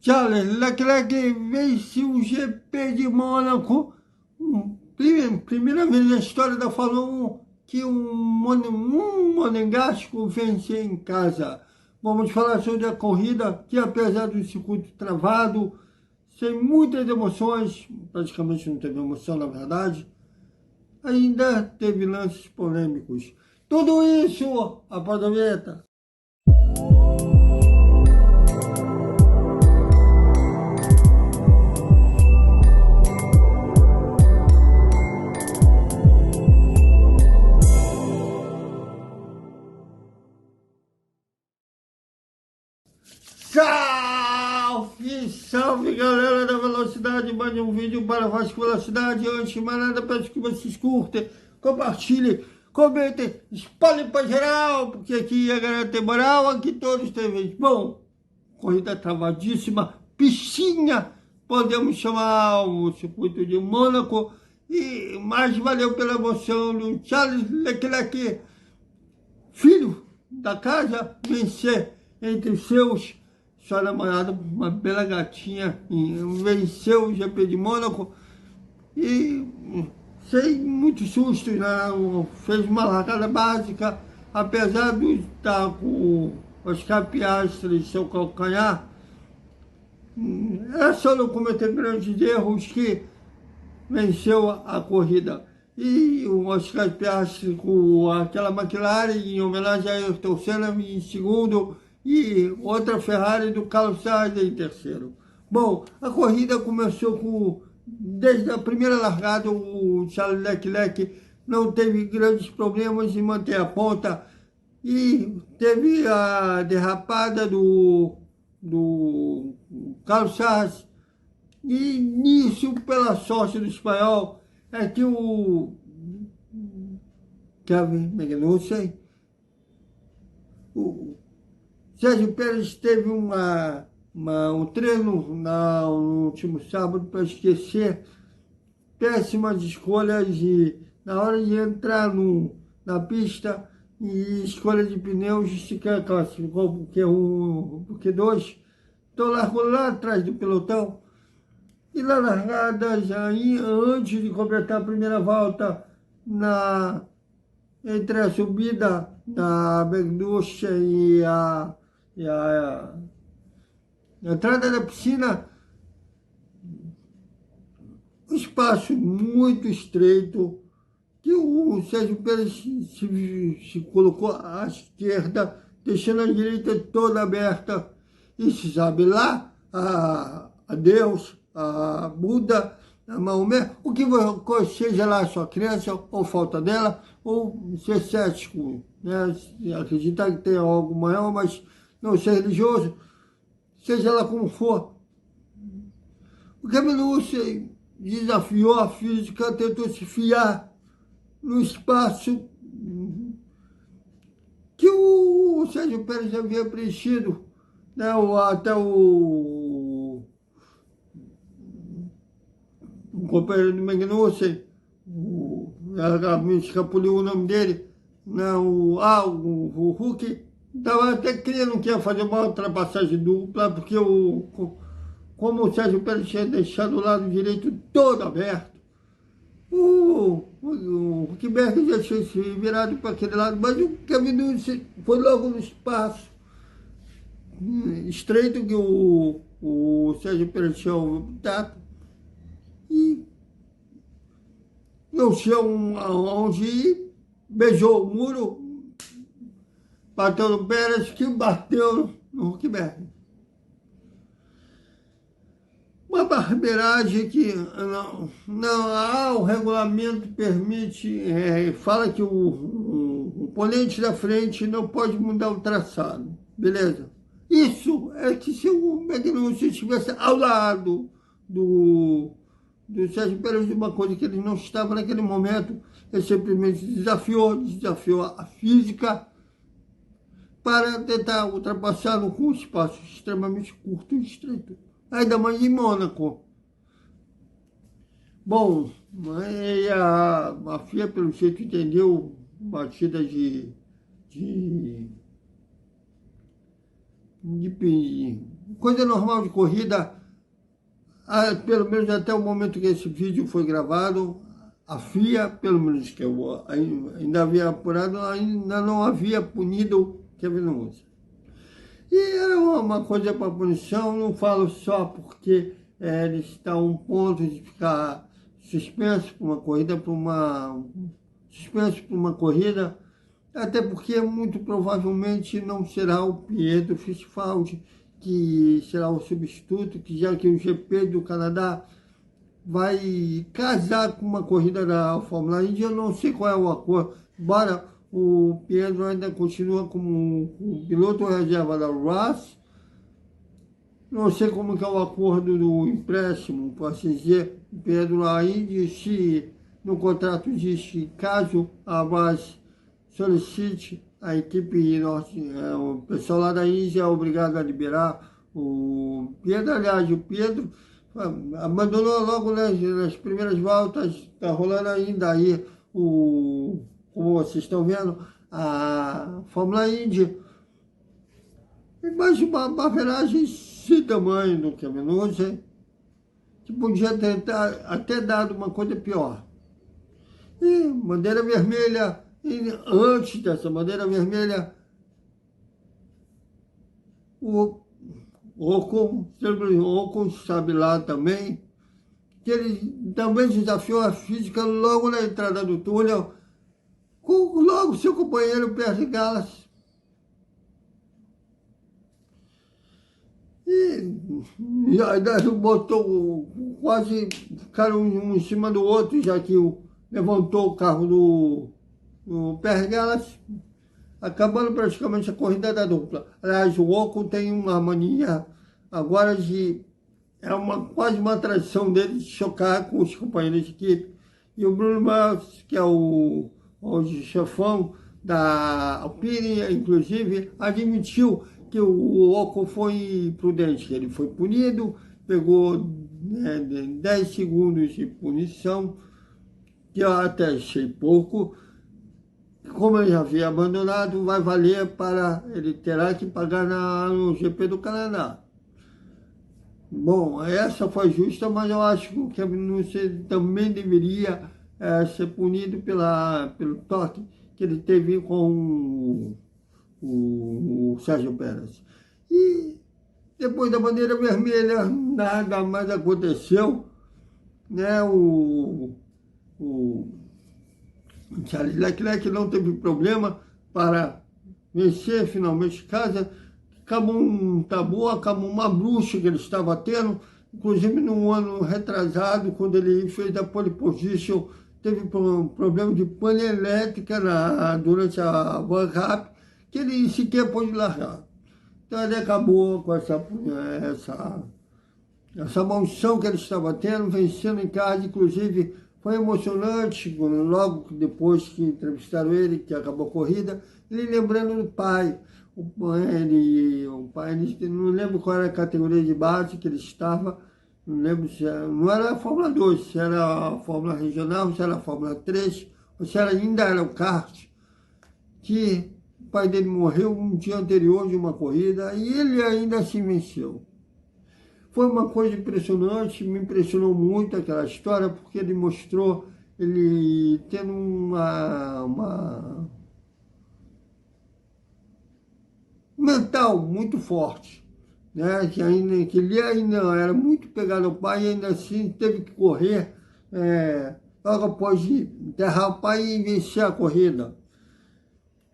Charles Leclerc vence o GP de Mônaco. Primeira vez na história da Fórmula 1 que um monegasco vence em casa. Vamos falar sobre a corrida que, apesar do circuito travado, sem muitas emoções, praticamente não teve emoção na verdade, ainda teve lances polêmicos. Tudo isso após a vinheta. Salve, salve galera da velocidade, mande um vídeo para Vasco Velocidade. Antes de mais nada, peço que vocês curtem, compartilhem, comentem, espalhem para geral, porque aqui a galera tem moral, aqui todos têm vez. Bom, corrida travadíssima, piscinha, podemos chamar o circuito de Mônaco, e mais valeu pela emoção do Charles Leclerc, filho da casa, vencer entre os seus. Sua namorada, uma bela gatinha, venceu o GP de Mônaco e sem muito susto, né? Fez uma largada básica, apesar de estar com os Piastri em seu calcanhar, é só não cometer grandes erros que venceu a corrida. E o Oscar Piastri com aquela McLaren em homenagem a Ayrton Senna em segundo, e outra Ferrari do Carlos Sainz em terceiro. Bom, a corrida começou desde a primeira largada, o Charles Leclerc não teve grandes problemas em manter a ponta, e teve a derrapada do Carlos Sainz, e nisso, pela sorte do espanhol, é que o Kevin Magnussen, o Sérgio Pérez teve um treino no último sábado para esquecer péssimas escolhas na hora de entrar na pista, e escolha de pneus se classificou porque dois, então largou lá atrás do pelotão. E na largada, já antes de completar a primeira volta, entre a subida da Magnussen e a entrada da piscina, um espaço muito estreito, que o Sérgio Pérez se colocou à esquerda, deixando a direita toda aberta, e se sabe lá, a Deus, a Buda, a Maomé, o que seja lá a sua crença, ou falta dela, ou ser cético, né? Acreditar que tem algo maior, mas não ser religioso, seja lá como for. O Magnussen desafiou a física, tentou se fiar no espaço que o Sérgio Pérez havia preenchido, né? Até o companheiro do Magnussen, me escapuliu o nome dele, né? o Hulk, estava até crendo que ia fazer uma ultrapassagem dupla, porque como o Sérgio Pérez tinha deixado o lado direito todo aberto, o Huckenberg já tinha se virado para aquele lado, mas o Kevin foi logo no espaço estreito que o Sérgio Pérez tinha optado, e no chão onde ir, beijou o muro, bateu no Pérez, que bateu no Huckenberg. Uma barbeiragem que o regulamento permite, fala que o oponente da frente não pode mudar o traçado, beleza? Isso é que se o Magnussen estivesse ao lado do Sérgio Pérez, de uma coisa que ele não estava naquele momento, ele simplesmente desafiou a física para tentar ultrapassá-lo com um espaço extremamente curto e estreito. Ainda mais em Mônaco. Bom, a FIA, pelo jeito, entendeu batida de coisa normal de corrida, pelo menos até o momento que esse vídeo foi gravado, a FIA, pelo menos que eu ainda havia apurado, ainda não havia punido Kevin Magnussen. E era uma coisa para punição, não falo só porque ele está a um ponto de ficar suspenso por uma corrida, até porque muito provavelmente não será o Pietro Fittipaldi que será o substituto, que já que o GP do Canadá vai casar com uma corrida da Fórmula Indy, eu não sei qual é o acordo, embora o Pietro ainda continua como o piloto reserva da Haas, não sei como que é o acordo do empréstimo, para assim dizer, o Pietro ainda, se no contrato diz que caso a Haas solicite, a equipe o pessoal lá da Índia é obrigado a liberar o Pietro. Aliás, o Pietro abandonou logo nas primeiras voltas, está rolando ainda aí, como vocês estão vendo, a Fórmula Indy. Mas uma barbeiragem sem tamanho do Kevin Magnussen, que podia ter até dado uma coisa pior. E bandeira vermelha. E antes dessa bandeira vermelha, o Ocon sabe lá também, que ele também desafiou a física logo na entrada do túnel, com logo seu companheiro Pierre Gasly. E ainda botou, quase ficaram um em cima do outro, já que levantou o carro do Pierre Gasly, acabando praticamente a corrida da dupla. Aliás, o Ocon tem uma mania agora quase uma tradição dele de chocar com os companheiros de equipe. E o Bruno Mars, que é o chefão da Alpine, inclusive, admitiu que o Ocon foi imprudente, ele foi punido, pegou 10 segundos de punição, que eu até achei pouco. Como ele já havia abandonado, vai valer ele terá que pagar no GP do Canadá. Bom, essa foi justa, mas eu acho que o Kevin Magnussen também deveria ser punido pelo toque que ele teve com o Sérgio Pérez. E depois da bandeira vermelha, nada mais aconteceu, né? O Charles Leclerc não teve problema para vencer finalmente casa, acabou um tabu, acabou uma bruxa que ele estava tendo, inclusive no ano retrasado, quando ele fez a pole position, teve um problema de pane elétrica durante a World Cup, que ele sequer pôde largar. Então ele acabou com essa maldição que ele estava tendo, vencendo em casa, inclusive. Foi emocionante, logo depois que entrevistaram ele, que acabou a corrida, ele lembrando do pai. O pai, não lembro qual era a categoria de base que ele estava, não lembro se era, não era a Fórmula 2, se era a Fórmula Regional, se era a Fórmula 3, ou se ainda era o kart, que o pai dele morreu um dia anterior de uma corrida e ele ainda assim venceu. Foi uma coisa impressionante, me impressionou muito aquela história, porque ele mostrou, ele tendo uma mental muito forte, né? Que ele ainda era muito pegado ao pai e ainda assim teve que correr logo após enterrar o pai e vencer a corrida.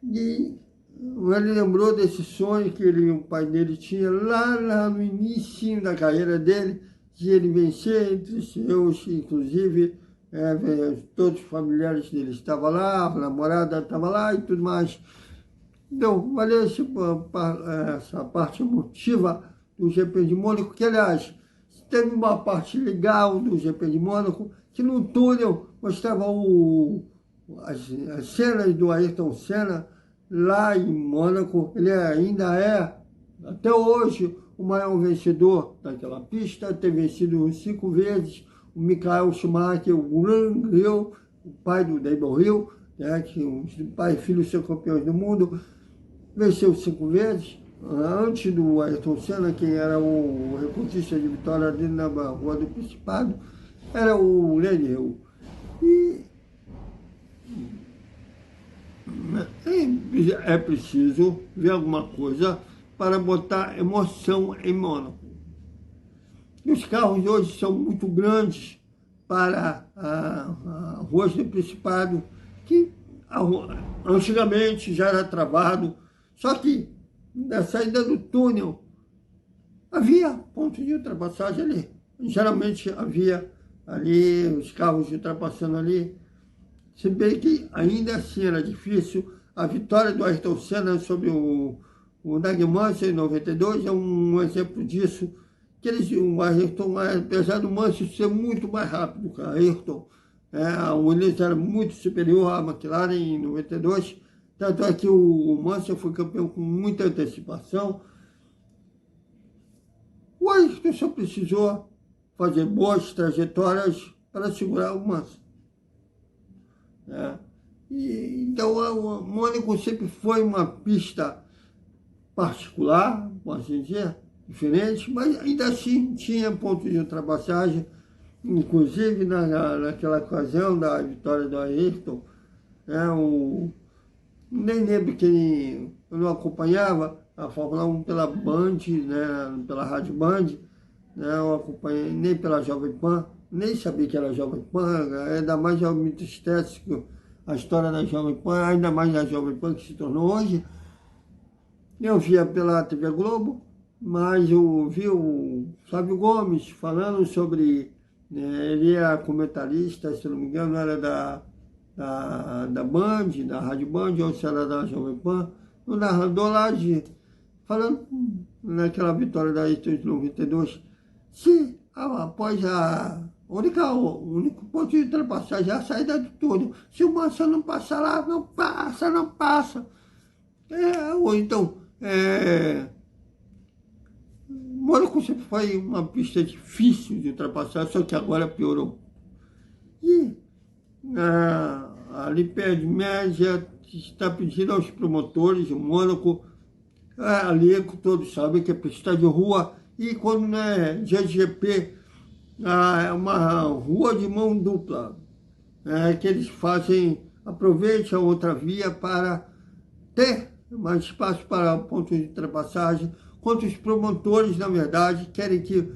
E ele lembrou desse sonho que o pai dele tinha lá no início da carreira dele, de ele vencer entre os seus, inclusive, todos os familiares dele estavam lá, a namorada estava lá e tudo mais. Então, valeu essa parte emotiva do GP de Mônaco, que, aliás, teve uma parte legal do GP de Mônaco, que no túnel mostrava as cenas do Ayrton Senna, lá em Mônaco. Ele ainda é, até hoje, o maior vencedor daquela pista, ter vencido 5 vezes. O Michael Schumacher, o grande Hill, o pai do Damon Hill, que os pai e filho são campeões do mundo, venceu 5 vezes. antes do Ayrton Senna, quem era o recordista de vitória dele na Rua do Principado, era o Lenny Hill. E é preciso ver alguma coisa para botar emoção em Mônaco. E os carros hoje são muito grandes para a Rua do Principado, que antigamente já era travado, só que na saída do túnel havia ponto de ultrapassagem ali. Geralmente havia ali os carros ultrapassando ali, se bem que ainda assim era difícil. A vitória do Ayrton Senna sobre o Nigel Mansell em 92 é um exemplo disso, que o Ayrton, apesar do Mansell ser muito mais rápido que o Ayrton, o Williams era muito superior à McLaren em 92, tanto é que o Mansell foi campeão com muita antecipação. O Ayrton só precisou fazer boas trajetórias para segurar o Mansell. Então, o Mônaco sempre foi uma pista particular, posso dizer, diferente, mas ainda assim tinha pontos de ultrapassagem, inclusive naquela ocasião da vitória do Ayrton, nem lembro quem eu não acompanhava a Fórmula 1 pela Band, pela Rádio Band, eu acompanhei nem pela Jovem Pan, nem sabia que era Jovem Pan, ainda mais é muito estético a história da Jovem Pan, ainda mais da Jovem Pan que se tornou hoje. Eu via pela TV Globo, mas eu vi o Flávio Gomes falando sobre, ele era comentarista, se não me engano, era da Band, da Rádio Band, ou se era da Jovem Pan, o narrador lá falando naquela vitória da Ayrton de 92, se após o único ponto de ultrapassagem é a saída do túnel. Se o Mansell não passar lá, não passa. Ou então, Mônaco sempre foi uma pista difícil de ultrapassar, só que agora piorou. E ali perto de média, está pedindo aos promotores de Mônaco, ali todos sabem que é pista de rua, e quando não é GP, é uma rua de mão dupla, que eles aproveitam a outra via para ter mais espaço para pontos de ultrapassagem, quanto os promotores, na verdade, querem que,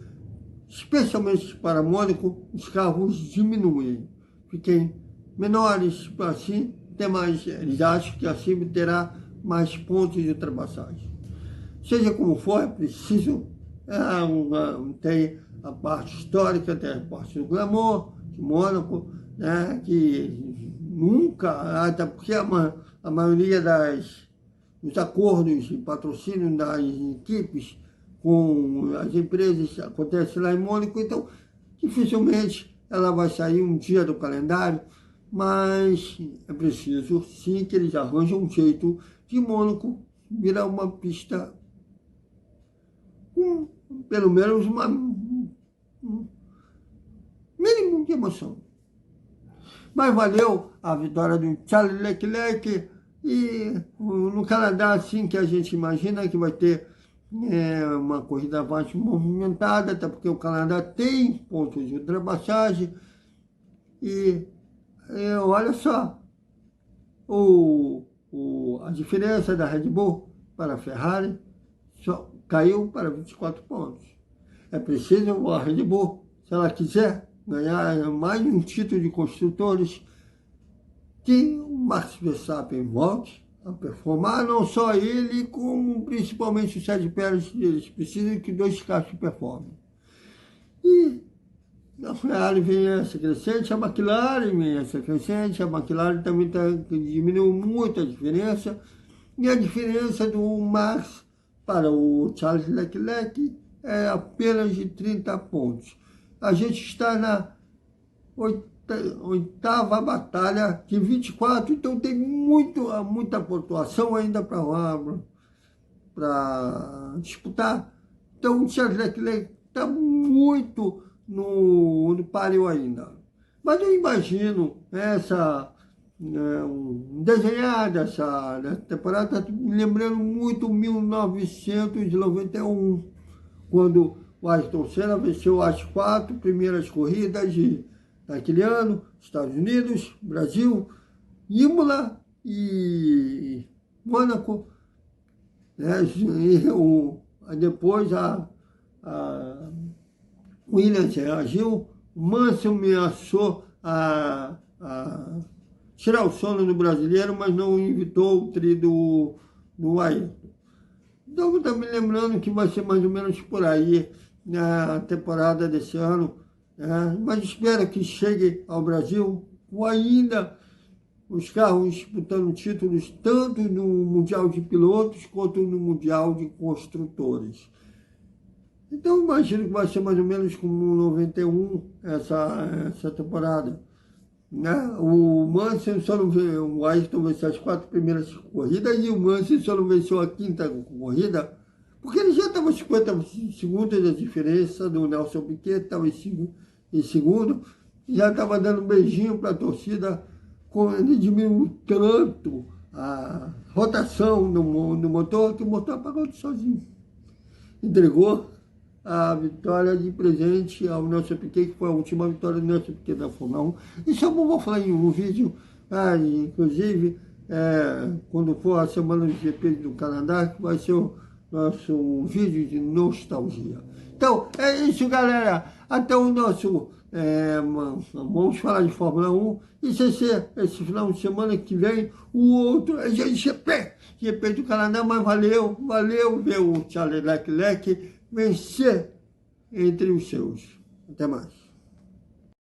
especialmente para Mônaco, os carros diminuem, fiquem menores, assim, eles acham que assim terá mais pontos de ultrapassagem. Seja como for, é preciso tem a parte histórica, tem a parte do glamour de Mônaco, que nunca, até porque a maioria dos acordos de patrocínio das equipes com as empresas acontece lá em Mônaco, então dificilmente ela vai sair um dia do calendário, mas é preciso sim que eles arranjem um jeito de Mônaco virar uma pista com pelo menos um mínimo de emoção. Mas valeu a vitória do Charles Leclerc, e no Canadá, assim que a gente imagina que vai ter uma corrida mais movimentada, até porque o Canadá tem pontos de ultrapassagem, e olha só, a diferença da Red Bull para a Ferrari só caiu para 24 pontos. É preciso a Red Bull, se ela quiser ganhar mais um título de construtores, que o Max Verstappen volte a performar, não só ele, como principalmente o Sérgio Pérez. Eles precisam que dois carros performem. E a Ferrari vem essa crescente, a McLaren vem essa crescente, a McLaren também diminuiu muito a diferença, e a diferença do Max para o Charles Leclerc é apenas de 30 pontos. A gente está na oitava batalha de 24, então tem muita pontuação ainda para disputar. Então o Charles Leclerc está muito no páreo ainda. Mas eu imagino desenhada essa temporada, está me lembrando muito 1991, quando o Ayrton Senna venceu as 4 primeiras corridas daquele ano, Estados Unidos, Brasil, Imola e Mônaco, né? Depois a Williams reagiu, Mansell ameaçou a tirar o sono do brasileiro, mas não evitou o tri do Ayrton. Então, está me lembrando que vai ser mais ou menos por aí a temporada desse ano, né? Mas espero que chegue ao Brasil com ainda os carros disputando títulos tanto no Mundial de Pilotos quanto no Mundial de Construtores. Então, imagino que vai ser mais ou menos como 91 essa temporada. Né? O Mansell só não venceu, o Ayrton venceu as 4 primeiras corridas e o Mansell só não venceu a 5ª corrida, porque ele já estava 50 segundos da diferença do Nelson Piquet, estava em segundo, já estava dando um beijinho para a torcida, ele diminuiu tanto a rotação do motor, que o motor apagou sozinho. Entregou a vitória de presente ao Nelson Piquet, que foi a última vitória do Nelson Piquet da Fórmula 1. Isso eu vou falar em um vídeo, inclusive, quando for a semana do GP do Canadá, que vai ser o nosso vídeo de nostalgia. Então, é isso, galera. Até o nosso... vamos falar de Fórmula 1. E esse final de semana que vem, o outro é GP do Canadá, mas valeu ver o Charles Leclerc vencer entre os seus. Até mais.